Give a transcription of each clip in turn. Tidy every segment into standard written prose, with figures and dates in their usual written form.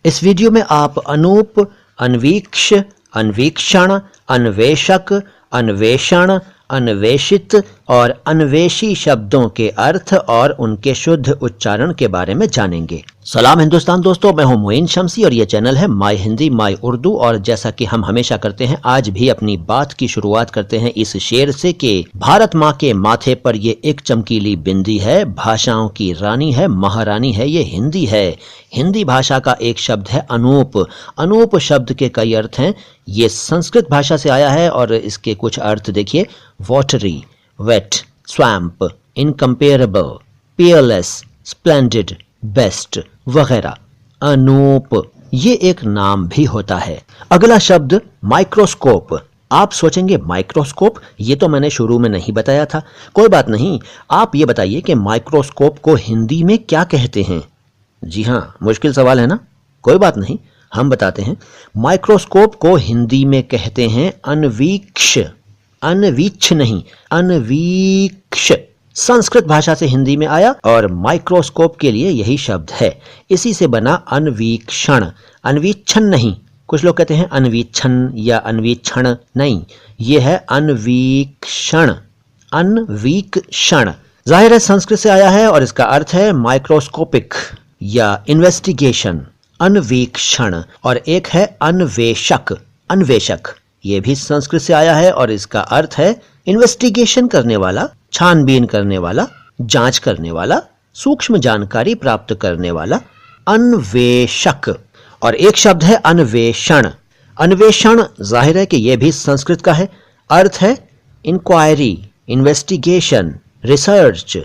इस वीडियो में आप अनूप, अन्वीक्ष, अन्वीक्षण, अन्वेषक, अन्वेषण, अन्वेषित और अन्वेषी शब्दों के अर्थ और उनके शुद्ध उच्चारण के बारे में जानेंगे। सलाम हिंदुस्तान दोस्तों, मैं हूं मोइन शम्सी और ये चैनल है माय हिंदी माय उर्दू। और जैसा कि हम हमेशा करते हैं, आज भी अपनी बात की शुरुआत करते हैं इस शेर से कि भारत माँ के माथे पर ये एक चमकीली बिंदी है, भाषाओं की रानी है, महारानी है, ये हिंदी है। हिंदी भाषा का एक शब्द है अनूप। अनूप शब्द के कई अर्थ हैं। ये संस्कृत भाषा से आया है और इसके कुछ अर्थ देखिए, watery, wet, swamp, incomparable, peerless, splendid, best वगैरह। अनूप ये एक नाम भी होता है। अगला शब्द माइक्रोस्कोप। आप सोचेंगे माइक्रोस्कोप, ये तो मैंने शुरू में नहीं बताया था। कोई बात नहीं, आप ये बताइए कि माइक्रोस्कोप को हिंदी में क्या कहते हैं। जी हाँ, मुश्किल सवाल है ना, कोई बात नहीं, हम बताते हैं। माइक्रोस्कोप को हिंदी में कहते हैं अनवीक्ष। अनवीक्ष नहीं, अनवीक्ष संस्कृत भाषा से हिंदी में आया और माइक्रोस्कोप के लिए यही शब्द है। इसी से बना अन्वीक्षण। अन्वीक्षण नहीं, कुछ लोग कहते हैं अन्वीक्षण या अन्वीक्षण, नहीं, यह है अन्वीक्षण। अन्वीक्षण जाहिर है संस्कृत से आया है और इसका अर्थ है माइक्रोस्कोपिक या इन्वेस्टिगेशन, अन्वीक्षण। और एक है अन्वेषक। अन्वेषक ये भी संस्कृत से आया है और इसका अर्थ है इन्वेस्टिगेशन करने वाला, छानबीन करने वाला, जांच करने वाला, सूक्ष्म जानकारी प्राप्त करने वाला। अन्वेषक। और एक शब्द है अन्वेषण। अन्वेषण जाहिर है कि यह भी संस्कृत का है। अर्थ है इंक्वायरी, इन्वेस्टिगेशन, रिसर्च।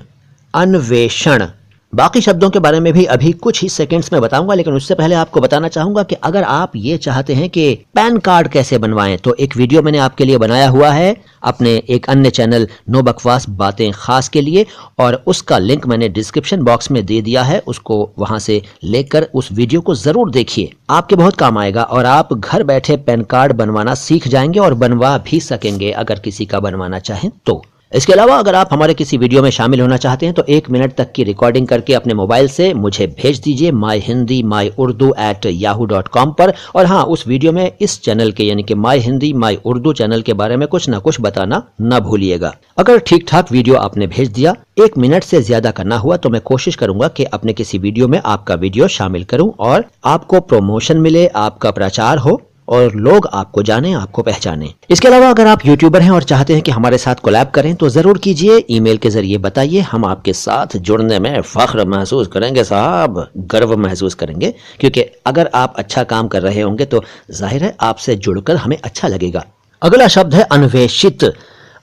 अन्वेषण। बाकी शब्दों के बारे में भी अभी कुछ ही सेकंड्स में बताऊंगा, लेकिन उससे पहले आपको बताना चाहूंगा कि अगर आप ये चाहते हैं कि पैन कार्ड कैसे बनवाएं, तो एक वीडियो मैंने आपके लिए बनाया हुआ है अपने एक अन्य चैनल नो बकवास बातें खास के लिए, और उसका लिंक मैंने डिस्क्रिप्शन बॉक्स में दे दिया है। उसको वहां से लेकर उस वीडियो को जरूर देखिए, आपके बहुत काम आएगा और आप घर बैठे पैन कार्ड बनवाना सीख जाएंगे और बनवा भी सकेंगे अगर किसी का बनवाना चाहें तो। इसके अलावा अगर आप हमारे किसी वीडियो में शामिल होना चाहते हैं तो 1 मिनट तक की रिकॉर्डिंग करके अपने मोबाइल से मुझे भेज दीजिए myhindiMyUrdu@yahoo.com पर। और हाँ, उस वीडियो में इस चैनल के यानी कि my Hindi my Urdu channel के बारे में कुछ ना कुछ बताना ना भूलिएगा। अगर ठीक ठाक वीडियो आपने भेज दिया, 1 मिनट से ज्यादा करना हुआ, तो मैं कोशिश करूंगा कि अपने किसी वीडियो में आपका वीडियो शामिल करूं और आपको प्रमोशन मिले, आपका प्रचार हो और लोग आपको जाने, आपको पहचाने। इसके अलावा अगर आप यूट्यूबर हैं और चाहते हैं कि हमारे साथ कोलैब करें तो जरूर कीजिए। ईमेल के जरिए बताइए, हम आपके साथ जुड़ने में फख्र महसूस करेंगे साहब, गर्व महसूस करेंगे, क्योंकि अगर आप अच्छा काम कर रहे होंगे तो जाहिर है आपसे जुड़कर हमें अच्छा लगेगा। अगला शब्द है अन्वेषित।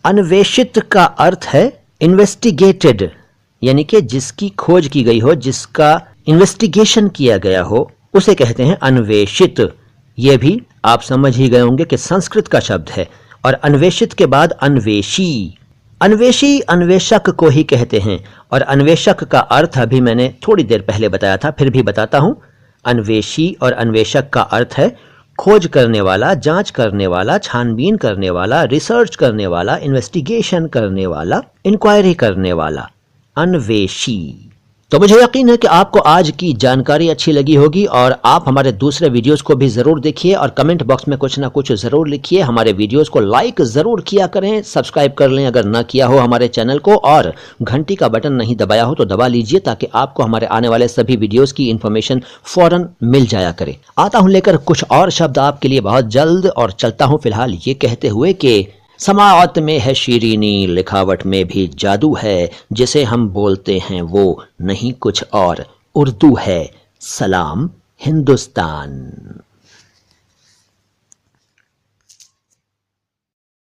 अन्वेषित का अर्थ है इन्वेस्टिगेटेड, यानी कि जिसकी खोज की गई हो, जिसका इन्वेस्टिगेशन किया गया हो, उसे कहते हैं अन्वेषित। यह भी आप समझ ही गए होंगे कि संस्कृत का शब्द है। और अन्वेषित के बाद अन्वेषी। अन्वेषी अन्वेषक को ही कहते हैं और अन्वेषक का अर्थ अभी मैंने थोड़ी देर पहले बताया था, फिर भी बताता हूं। अन्वेषी और अन्वेषक का अर्थ है खोज करने वाला, जांच करने वाला, छानबीन करने वाला, रिसर्च करने वाला, इन्वेस्टिगेशन करने वाला, इंक्वायरी करने वाला। अन्वेषी। तो मुझे यकीन है कि आपको आज की जानकारी अच्छी लगी होगी और आप हमारे दूसरे वीडियोस को भी जरूर देखिए और कमेंट बॉक्स में कुछ ना कुछ जरूर लिखिए। हमारे वीडियोस को लाइक जरूर किया करें, सब्सक्राइब कर लें अगर ना किया हो हमारे चैनल को, और घंटी का बटन नहीं दबाया हो तो दबा लीजिए ताकि आपको हमारे आने वाले सभी वीडियोस की इंफॉर्मेशन फौरन मिल जाया करे। आता हूं लेकर कुछ और शब्द आपके लिए बहुत जल्द, और चलता हूं फिलहाल ये कहते हुए कि समाअत में है शीरीनी, लिखावट में भी जादू है, जिसे हम बोलते हैं वो नहीं कुछ और उर्दू है। सलाम हिंदुस्तान।